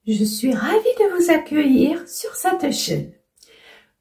Je suis ravie de vous accueillir sur cette chaîne.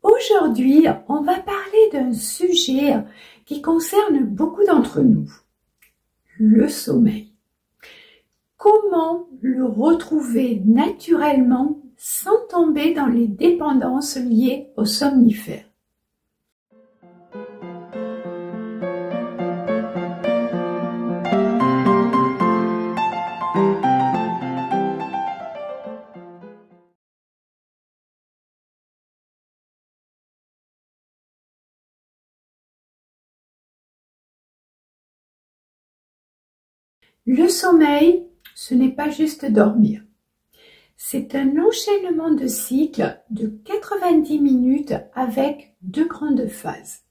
Aujourd'hui, on va parler d'un sujet qui concerne beaucoup d'entre nous, le sommeil. Comment le retrouver naturellement sans tomber dans les dépendances liées aux somnifères? Le sommeil, ce n'est pas juste dormir. C'est un enchaînement de cycles de 90 minutes avec deux grandes phases.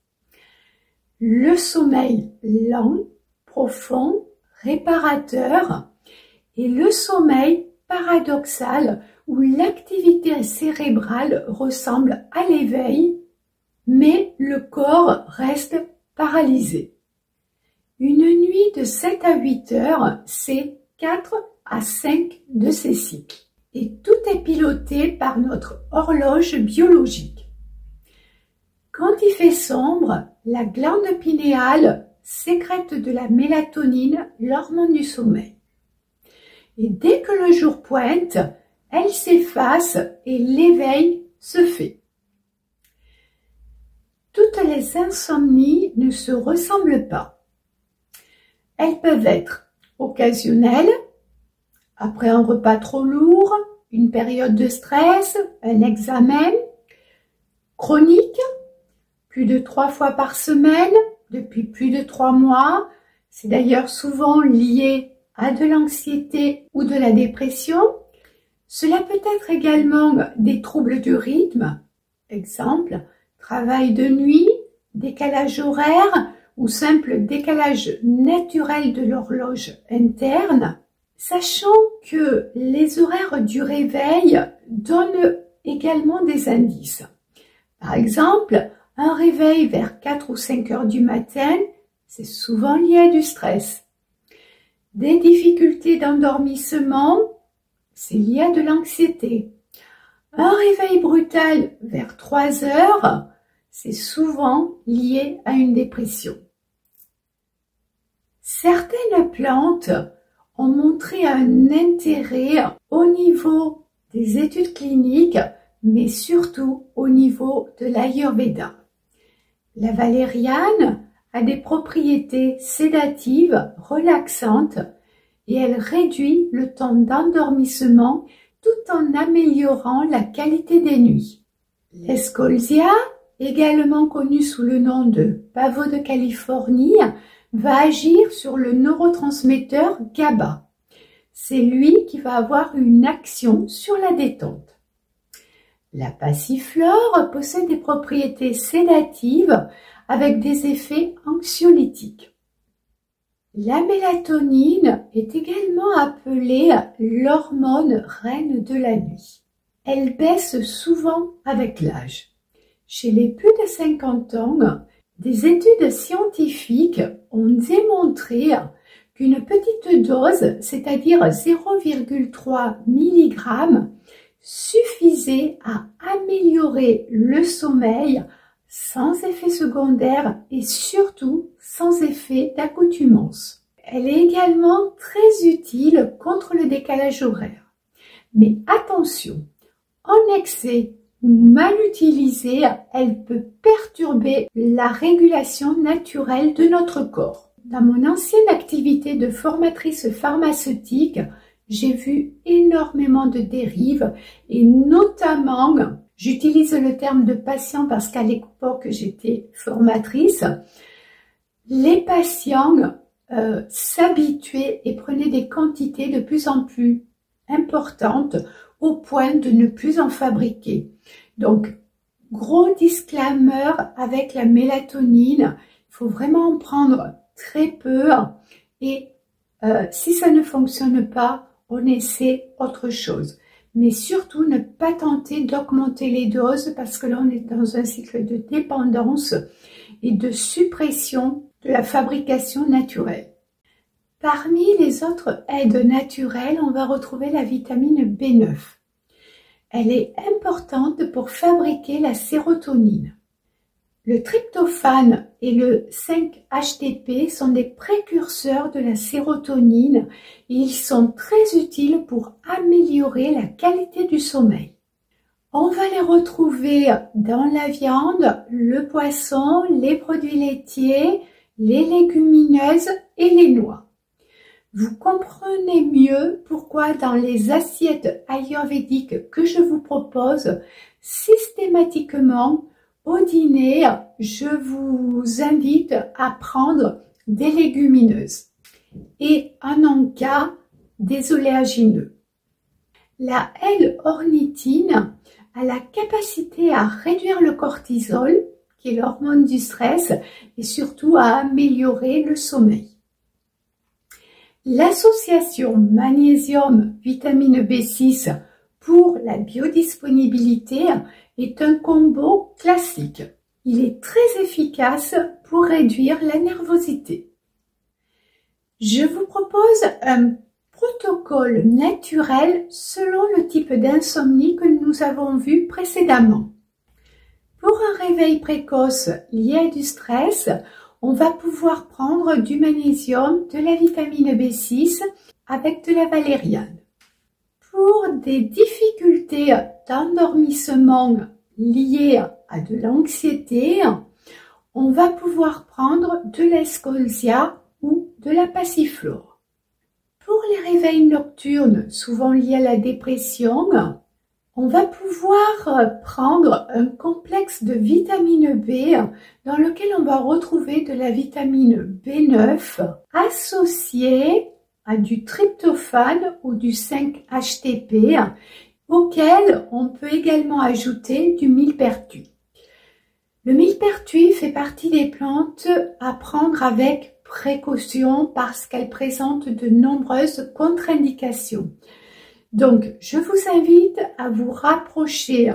Le sommeil lent, profond, réparateur et le sommeil paradoxal où l'activité cérébrale ressemble à l'éveil, mais le corps reste paralysé. Une nuit de 7 à 8 heures, c'est 4 à 5 de ces cycles. Et tout est piloté par notre horloge biologique. Quand il fait sombre, la glande pinéale sécrète de la mélatonine, l'hormone du sommeil. Et dès que le jour pointe, elle s'efface et l'éveil se fait. Toutes les insomnies ne se ressemblent pas. Elles peuvent être occasionnelles, après un repas trop lourd, une période de stress, un examen, chronique, plus de 3 fois par semaine, depuis plus de 3 mois. C'est d'ailleurs souvent lié à de l'anxiété ou de la dépression. Cela peut être également des troubles du rythme, exemple, travail de nuit, décalage horaire, ou simple décalage naturel de l'horloge interne, sachant que les horaires du réveil donnent également des indices. Par exemple, un réveil vers 4 ou 5 heures du matin, c'est souvent lié à du stress. Des difficultés d'endormissement, c'est lié à de l'anxiété. Un réveil brutal vers 3 heures, c'est souvent lié à une dépression. Certaines plantes ont montré un intérêt au niveau des études cliniques, mais surtout au niveau de l'Ayurveda. La valériane a des propriétés sédatives, relaxantes, et elle réduit le temps d'endormissement tout en améliorant la qualité des nuits. L'escolzia, également connu sous le nom de pavot de Californie, va agir sur le neurotransmetteur GABA. C'est lui qui va avoir une action sur la détente. La passiflore possède des propriétés sédatives avec des effets anxiolytiques. La mélatonine est également appelée l'hormone reine de la nuit. Elle baisse souvent avec l'âge. Chez les plus de 50 ans, des études scientifiques ont démontré qu'une petite dose, c'est-à-dire 0,3 mg, suffisait à améliorer le sommeil sans effet secondaire et surtout sans effet d'accoutumance. Elle est également très utile contre le décalage horaire. Mais attention, en excès ou mal utilisée, elle peut perturber la régulation naturelle de notre corps. Dans mon ancienne activité de formatrice pharmaceutique, j'ai vu énormément de dérives et notamment, j'utilise le terme de patient parce qu'à l'époque j'étais formatrice, les patients s'habituaient et prenaient des quantités de plus en plus importantes au point de ne plus en fabriquer. Donc, gros disclaimer avec la mélatonine, il faut vraiment en prendre très peu et si ça ne fonctionne pas, on essaie autre chose. Mais surtout, ne pas tenter d'augmenter les doses parce que là, on est dans un cycle de dépendance et de suppression de la fabrication naturelle. Parmi les autres aides naturelles, on va retrouver la vitamine B9. Elle est importante pour fabriquer la sérotonine. Le tryptophane et le 5-HTP sont des précurseurs de la sérotonine et ils sont très utiles pour améliorer la qualité du sommeil. On va les retrouver dans la viande, le poisson, les produits laitiers, les légumineuses et les noix. Vous comprenez mieux pourquoi dans les assiettes ayurvédiques que je vous propose, systématiquement au dîner, je vous invite à prendre des légumineuses et en encas des oléagineux. La L-ornithine a la capacité à réduire le cortisol, qui est l'hormone du stress, et surtout à améliorer le sommeil. L'association magnésium-vitamine B6 pour la biodisponibilité est un combo classique. Il est très efficace pour réduire la nervosité. Je vous propose un protocole naturel selon le type d'insomnie que nous avons vu précédemment. Pour un réveil précoce lié à du stress, on va pouvoir prendre du magnésium, de la vitamine B6 avec de la valériane. Pour des difficultés d'endormissement liées à de l'anxiété, on va pouvoir prendre de l'escolzia ou de la passiflore. Pour les réveils nocturnes, souvent liés à la dépression, on va pouvoir prendre un complexe de vitamine B dans lequel on va retrouver de la vitamine B9 associée à du tryptophane ou du 5-HTP auquel on peut également ajouter du millepertuis. Le millepertuis fait partie des plantes à prendre avec précaution parce qu'elle présente de nombreuses contre-indications. Donc, je vous invite à vous rapprocher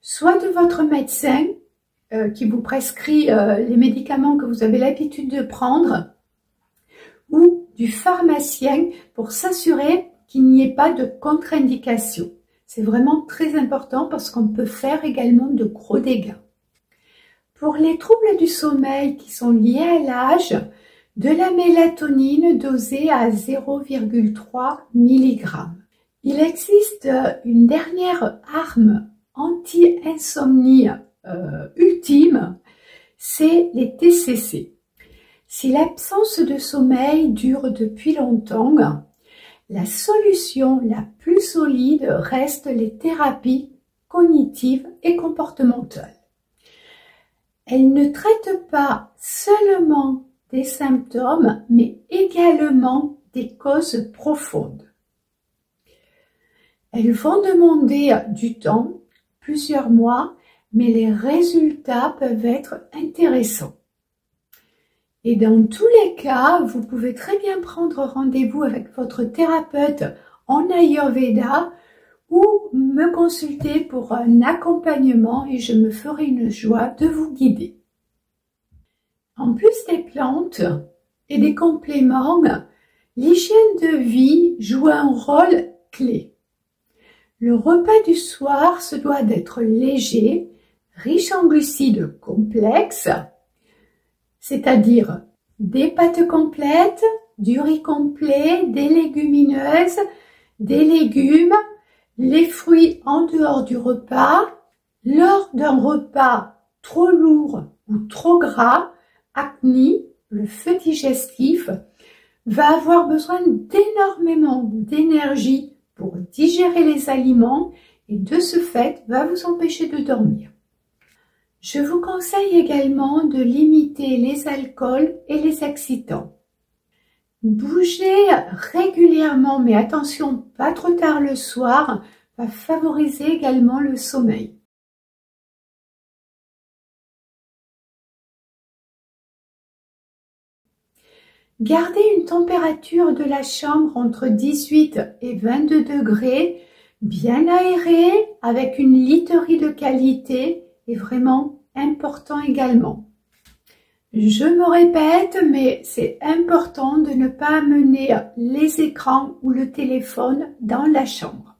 soit de votre médecin qui vous prescrit les médicaments que vous avez l'habitude de prendre ou du pharmacien pour s'assurer qu'il n'y ait pas de contre-indications. C'est vraiment très important parce qu'on peut faire également de gros dégâts. Pour les troubles du sommeil qui sont liés à l'âge, de la mélatonine dosée à 0,3 mg. Il existe une dernière arme anti-insomnie ultime, c'est les TCC. Si l'absence de sommeil dure depuis longtemps, la solution la plus solide reste les thérapies cognitives et comportementales. Elles ne traitent pas seulement des symptômes, mais également des causes profondes. Elles vont demander du temps, plusieurs mois, mais les résultats peuvent être intéressants. Et dans tous les cas, vous pouvez très bien prendre rendez-vous avec votre thérapeute en Ayurveda ou me consulter pour un accompagnement et je me ferai une joie de vous guider. En plus des plantes et des compléments, l'hygiène de vie joue un rôle clé. Le repas du soir se doit d'être léger, riche en glucides complexes, c'est-à-dire des pâtes complètes, du riz complet, des légumineuses, des légumes, les fruits en dehors du repas. Lors d'un repas trop lourd ou trop gras, Agni, le feu digestif, va avoir besoin d'énormément d'énergie pour digérer les aliments et de ce fait va vous empêcher de dormir. Je vous conseille également de limiter les alcools et les excitants. Bouger régulièrement, mais attention, pas trop tard le soir, va favoriser également le sommeil. Gardez une température de la chambre entre 18 et 22 degrés, bien aérée, avec une literie de qualité, est vraiment important également. Je me répète, mais c'est important de ne pas amener les écrans ou le téléphone dans la chambre.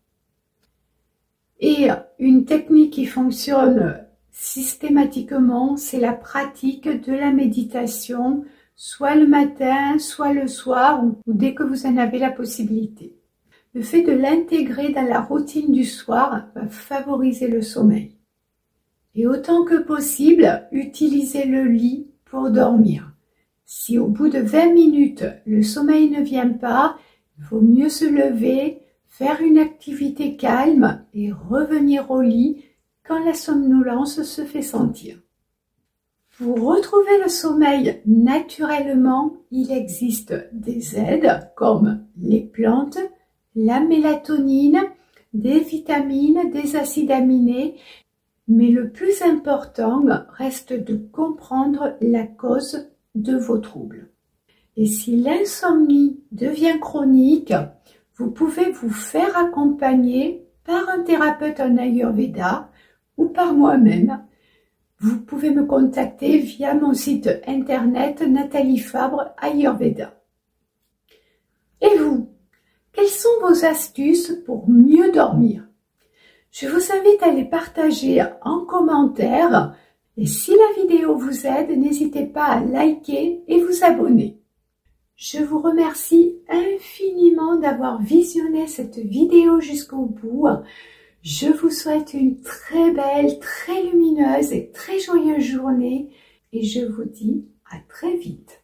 Et une technique qui fonctionne systématiquement, c'est la pratique de la méditation, soit le matin, soit le soir, ou dès que vous en avez la possibilité. Le fait de l'intégrer dans la routine du soir va favoriser le sommeil. Et autant que possible, utilisez le lit pour dormir. Si au bout de 20 minutes, le sommeil ne vient pas, il vaut mieux se lever, faire une activité calme et revenir au lit quand la somnolence se fait sentir. Pour retrouver le sommeil naturellement, il existe des aides comme les plantes, la mélatonine, des vitamines, des acides aminés, mais le plus important reste de comprendre la cause de vos troubles. Et si l'insomnie devient chronique, vous pouvez vous faire accompagner par un thérapeute en Ayurveda ou par moi-même. Vous pouvez me contacter via mon site internet Nathalie Fabre Ayurveda. Et vous, quelles sont vos astuces pour mieux dormir? Je vous invite à les partager en commentaire et si la vidéo vous aide, n'hésitez pas à liker et vous abonner. Je vous remercie infiniment d'avoir visionné cette vidéo jusqu'au bout. Je vous souhaite une très belle, très lumineuse et très joyeuse journée et je vous dis à très vite.